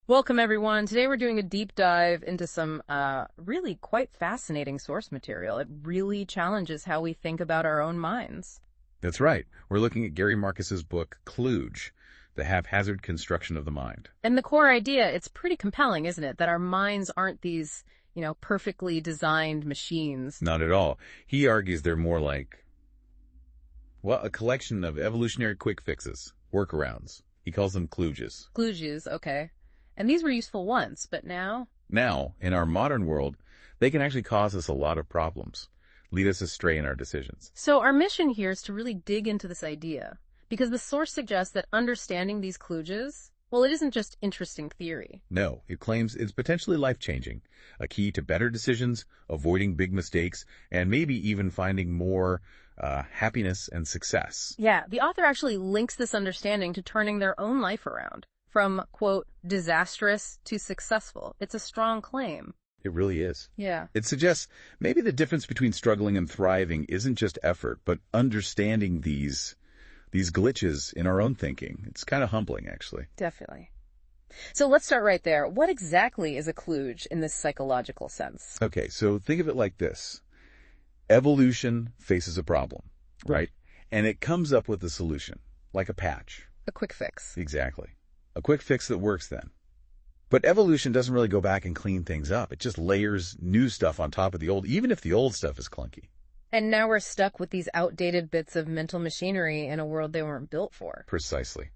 Welcome, everyone. Today we're doing a deep dive into some really quite fascinating source material. It really challenges how we think about our own minds. That's right. We're looking at Gary Marcus's book, KLUGE, The Haphazard Construction of the Mind. And the core idea, it's pretty compelling, isn't it? That our minds aren't these, perfectly designed machines. Not at all. He argues they're more like, a collection of evolutionary quick fixes, workarounds. He calls them KLUGEs. KLUGEs, okay. And these were useful once, but now? Now, in our modern world, they can actually cause us a lot of problems, lead us astray in our decisions. So our mission here is to really dig into this idea, because the source suggests that understanding these KLUGEs, well, it isn't just interesting theory. No, it claims it's potentially life-changing, a key to better decisions, avoiding big mistakes, and maybe even finding more happiness and success. Yeah, the author actually links this understanding to turning their own life around. From, quote, disastrous to successful. It's a strong claim. It really is. Yeah. It suggests maybe the difference between struggling and thriving isn't just effort, but understanding these glitches in our own thinking. It's kind of humbling, actually. Definitely. So let's start right there. What exactly is a KLUGE in this psychological sense? Okay, so think of it like this. Evolution faces a problem, right? And it comes up with a solution, like a patch. A quick fix. Exactly. A quick fix that works then. But evolution doesn't really go back and clean things up. It just layers new stuff on top of the old, even if the old stuff is clunky. And now we're stuck with these outdated bits of mental machinery in a world they weren't built for. Precisely.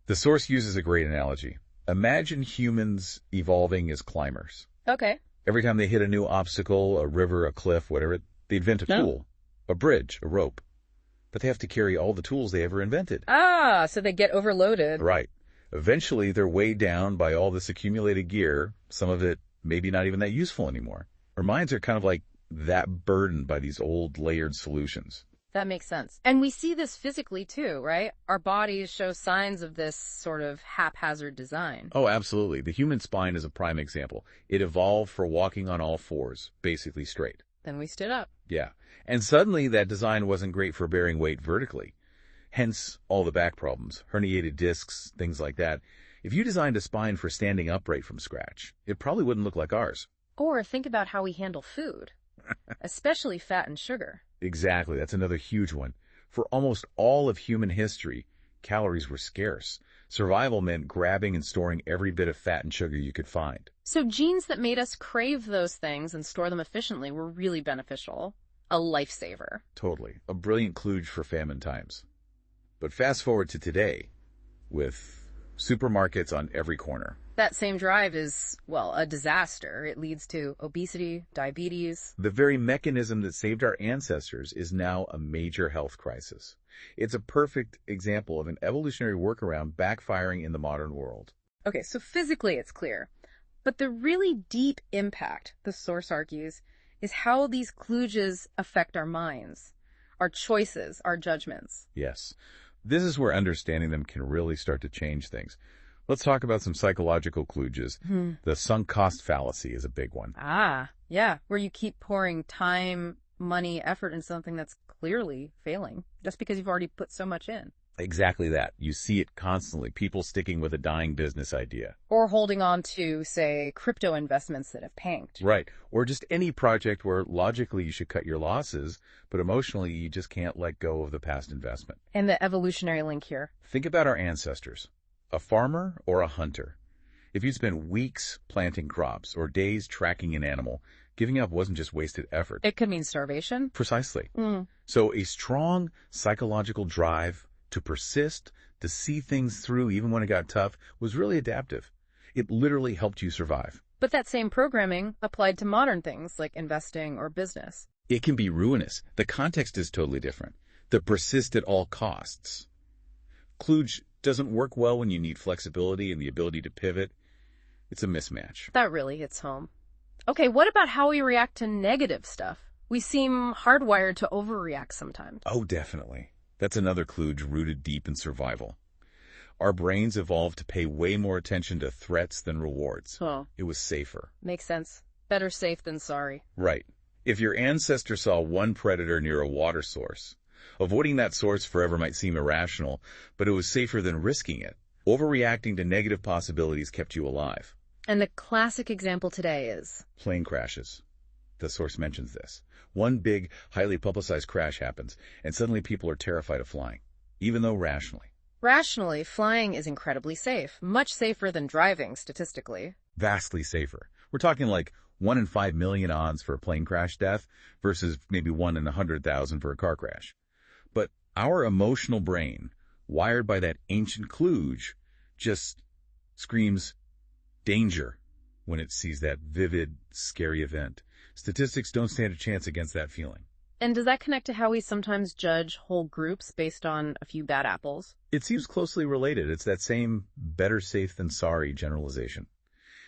The source uses a great analogy. Imagine humans evolving as climbers. Okay. Every time they hit a new obstacle, a river, a cliff, whatever, they invent a tool, a bridge, a rope. But they have to carry all the tools they ever invented. Ah, so they get overloaded. Right. Eventually, they're weighed down by all this accumulated gear, some of it maybe not even that useful anymore. Our minds are kind of like that burdened by these old layered solutions. That makes sense. And we see this physically too, right? Our bodies show signs of this sort of haphazard design. Oh, absolutely. The human spine is a prime example. It evolved for walking on all fours, basically straight. Then we stood up. Yeah. And suddenly that design wasn't great for bearing weight vertically. Hence all the back problems, herniated discs, things like that. If you designed a spine for standing upright from scratch, it probably wouldn't look like ours. Or think about how we handle food, especially fat and sugar. Exactly. That's another huge one. For almost all of human history, calories were scarce. Survival meant grabbing and storing every bit of fat and sugar you could find. So genes that made us crave those things and store them efficiently were really beneficial. A lifesaver. Totally. A brilliant kludge for famine times. But fast forward to today, with supermarkets on every corner. That same drive is, well, a disaster. It leads to obesity, diabetes. The very mechanism that saved our ancestors is now a major health crisis. It's a perfect example of an evolutionary workaround backfiring in the modern world. Okay, so physically it's clear. But the really deep impact, the source argues, is how these kludges affect our minds, our choices, our judgments. Yes. This is where understanding them can really start to change things. Let's talk about some psychological kludges. The sunk cost fallacy is a big one. Ah, yeah, where you keep pouring time, money, effort in something that's clearly failing, just because you've already put so much in. Exactly that. You see it constantly, people sticking with a dying business idea. Or holding on to, say, crypto investments that have tanked. Right. Or just any project where logically you should cut your losses, but emotionally you just can't let go of the past investment. And the evolutionary link here. Think about our ancestors. A farmer or a hunter. If you'd spent weeks planting crops or days tracking an animal, giving up wasn't just wasted effort. It could mean starvation. Precisely. So a strong psychological drive to persist, to see things through even when it got tough, was really adaptive. It literally helped you survive. But that same programming applied to modern things like investing or business. It can be ruinous. The context is totally different. The persist at all costs. Kludge doesn't work well when you need flexibility and the ability to pivot. It's a mismatch. That really hits home. Okay, what about how we react to negative stuff? We seem hardwired to overreact sometimes. Oh, definitely. That's another kludge rooted deep in survival. Our brains evolved to pay way more attention to threats than rewards. Oh. It was safer. Makes sense. Better safe than sorry. Right. If your ancestor saw one predator near a water source, avoiding that source forever might seem irrational, but it was safer than risking it. Overreacting to negative possibilities kept you alive. And the classic example today is Plane crashes. The source mentions this. One big, highly publicized crash happens, and suddenly people are terrified of flying, even though rationally. rationally, flying is incredibly safe, much safer than driving statistically. Vastly safer. We're talking like 1 in 5 million odds for a plane crash death versus maybe 1 in 100,000 for a car crash. But our emotional brain, wired by that ancient KLUGE, just screams danger when it sees that vivid, scary event. Statistics don't stand a chance against that feeling. And does that connect to how we sometimes judge whole groups based on a few bad apples? It seems closely related. It's that same better safe than sorry generalization.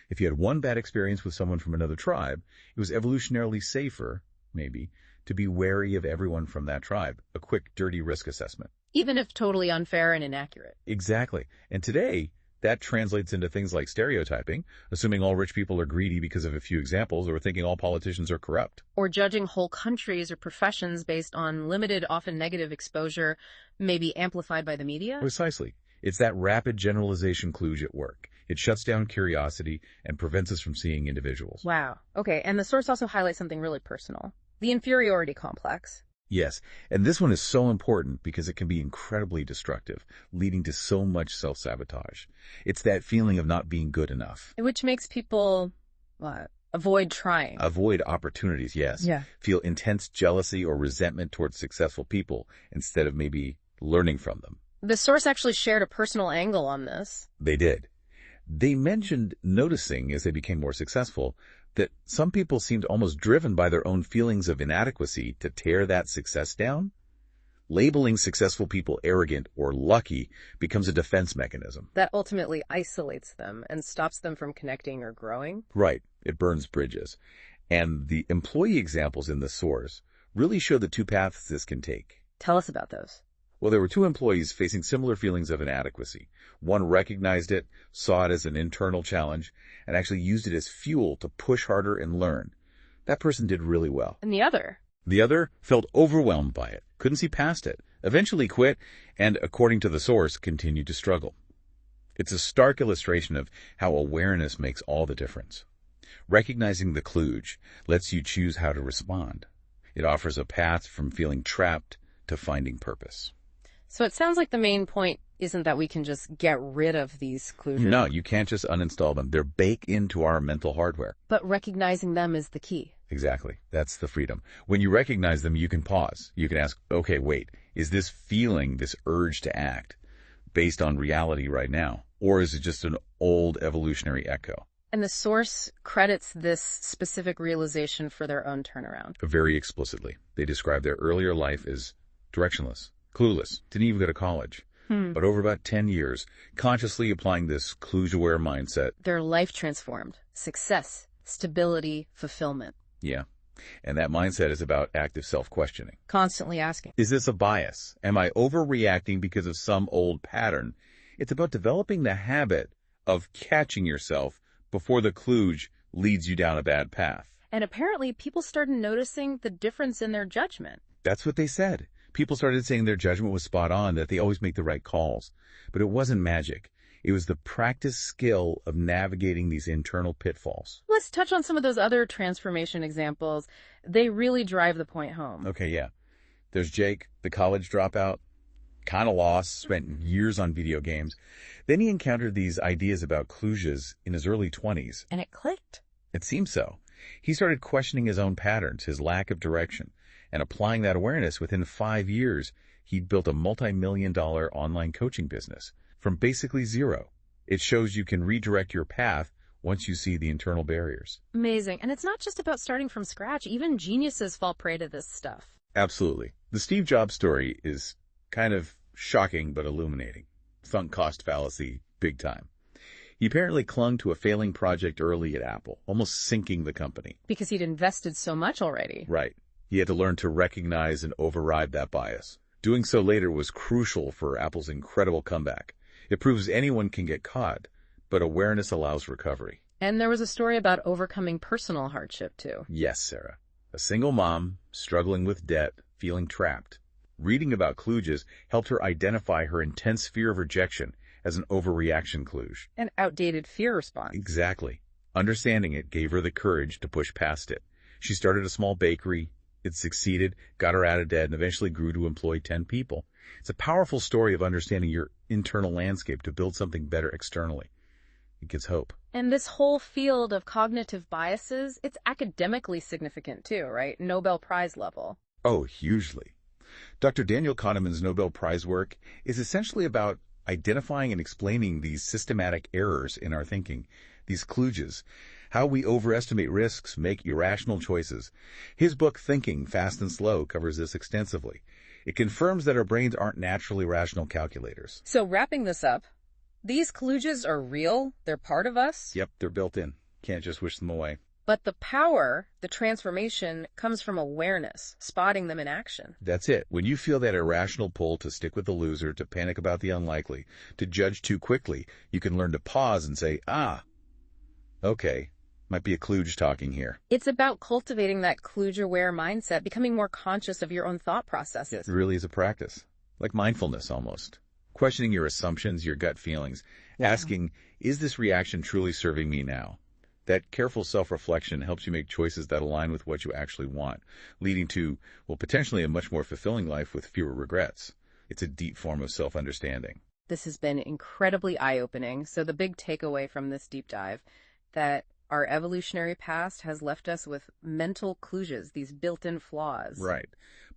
If you had one bad experience with someone from another tribe, it was evolutionarily safer, maybe, to be wary of everyone from that tribe. A quick, dirty risk assessment. Even if totally unfair and inaccurate. Exactly. And today, that translates into things like stereotyping, assuming all rich people are greedy because of a few examples, or thinking all politicians are corrupt. Or judging whole countries or professions based on limited, often negative exposure, maybe amplified by the media? Precisely. It's that rapid generalization KLUGE at work. It shuts down curiosity and prevents us from seeing individuals. Wow. Okay, and the source also highlights something really personal. The inferiority complex. Yes, and this one is so important because it can be incredibly destructive, leading to so much self-sabotage. It's that feeling of not being good enough. Which makes people, avoid trying. Avoid opportunities, yes. Yeah. Feel intense jealousy or resentment towards successful people instead of maybe learning from them. The source actually shared a personal angle on this. They did. They mentioned noticing as they became more successful that some people seemed almost driven by their own feelings of inadequacy to tear that success down. Labeling successful people arrogant or lucky becomes a defense mechanism. That ultimately isolates them and stops them from connecting or growing. Right. It burns bridges. And the employee examples in the source really show the two paths this can take. Tell us about those. Well, there were two employees facing similar feelings of inadequacy. One recognized it, saw it as an internal challenge, and actually used it as fuel to push harder and learn. That person did really well. And the other? The other felt overwhelmed by it, couldn't see past it, eventually quit, and, according to the source, continued to struggle. It's a stark illustration of how awareness makes all the difference. Recognizing the KLUGE lets you choose how to respond. It offers a path from feeling trapped to finding purpose. So it sounds like the main point isn't that we can just get rid of these KLUGEs. No, you can't just uninstall them. They're baked into our mental hardware. But recognizing them is the key. Exactly. That's the freedom. When you recognize them, you can pause. You can ask, okay, wait, is this feeling, this urge to act, based on reality right now? Or is it just an old evolutionary echo? And the source credits this specific realization for their own turnaround. Very explicitly. They describe their earlier life as directionless, clueless, didn't even go to college. But over about 10 years, consciously applying this KLUGE-aware mindset. Their life transformed. Success, stability, fulfillment. Yeah. And that mindset is about active self-questioning. Constantly asking. Is this a bias? Am I overreacting because of some old pattern? It's about developing the habit of catching yourself before the KLUGE leads you down a bad path. And apparently people started noticing the difference in their judgment. That's what they said. People started saying their judgment was spot on, that they always make the right calls. But it wasn't magic. It was the practice skill of navigating these internal pitfalls. Let's touch on some of those other transformation examples. They really drive the point home. Okay, yeah. There's Jake, the college dropout, kind of lost, spent years on video games. Then he encountered these ideas about KLUGEs in his early 20s. And it clicked. It seems so. He started questioning his own patterns, his lack of direction. And applying that awareness, within 5 years, he'd built a multi-million-dollar online coaching business from basically zero. It shows you can redirect your path once you see the internal barriers. Amazing. And it's not just about starting from scratch. Even geniuses fall prey to this stuff. Absolutely. The Steve Jobs story is kind of shocking but illuminating. Sunk cost fallacy, big time. He apparently clung to a failing project early at Apple, almost sinking the company. Because he'd invested so much already. Right. He had to learn to recognize and override that bias. Doing so later was crucial for Apple's incredible comeback. It proves anyone can get caught, but awareness allows recovery. And there was a story about overcoming personal hardship, too. Yes, Sarah. A single mom, struggling with debt, feeling trapped. Reading about KLUGEs helped her identify her intense fear of rejection as an overreaction kludge. An outdated fear response. Exactly. Understanding it gave her the courage to push past it. She started a small bakery. It succeeded, got her out of debt, and eventually grew to employ 10 people. It's a powerful story of understanding your internal landscape to build something better externally. It gives hope. And this whole field of cognitive biases, it's academically significant too, right? Nobel Prize level. Oh, hugely. Dr. Daniel Kahneman's Nobel Prize work is essentially about identifying and explaining these systematic errors in our thinking, these kludges, how we overestimate risks, make irrational choices. His book, Thinking, Fast and Slow, covers this extensively. It confirms that our brains aren't naturally rational calculators. So wrapping this up, these kludges are real, they're part of us. Yep, they're built in. Can't just wish them away. But the power, the transformation, comes from awareness, spotting them in action. That's it. When you feel that irrational pull to stick with the loser, to panic about the unlikely, to judge too quickly, you can learn to pause and say, okay, might be a kludge talking here. It's about cultivating that kludge-aware mindset, becoming more conscious of your own thought processes. It really is a practice, like mindfulness almost. Questioning your assumptions, your gut feelings, asking, is this reaction truly serving me now? That careful self-reflection helps you make choices that align with what you actually want, leading to, well, potentially a much more fulfilling life with fewer regrets. It's a deep form of self-understanding. This has been incredibly eye-opening. So the big takeaway from this deep dive, that our evolutionary past has left us with mental kludges, these built-in flaws. Right.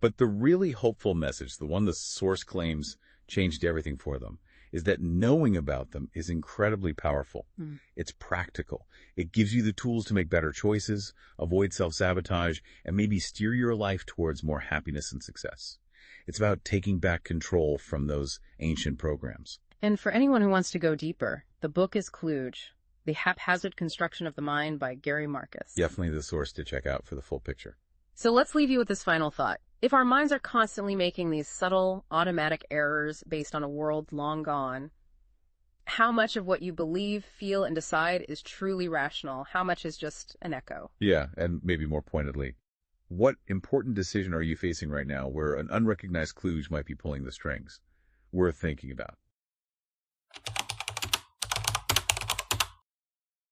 But the really hopeful message, the one the source claims changed everything for them, is that knowing about them is incredibly powerful. It's practical. It gives you the tools to make better choices, avoid self-sabotage, and maybe steer your life towards more happiness and success. It's about taking back control from those ancient programs. And for anyone who wants to go deeper, the book is KLUGE, The Haphazard Construction of the Mind by Gary Marcus. Definitely the source to check out for the full picture. So let's leave you with this final thought. If our minds are constantly making these subtle, automatic errors based on a world long gone, how much of what you believe, feel, and decide is truly rational? How much is just an echo? Yeah, and maybe more pointedly, what important decision are you facing right now where an unrecognized kludge might be pulling the strings? Worth thinking about.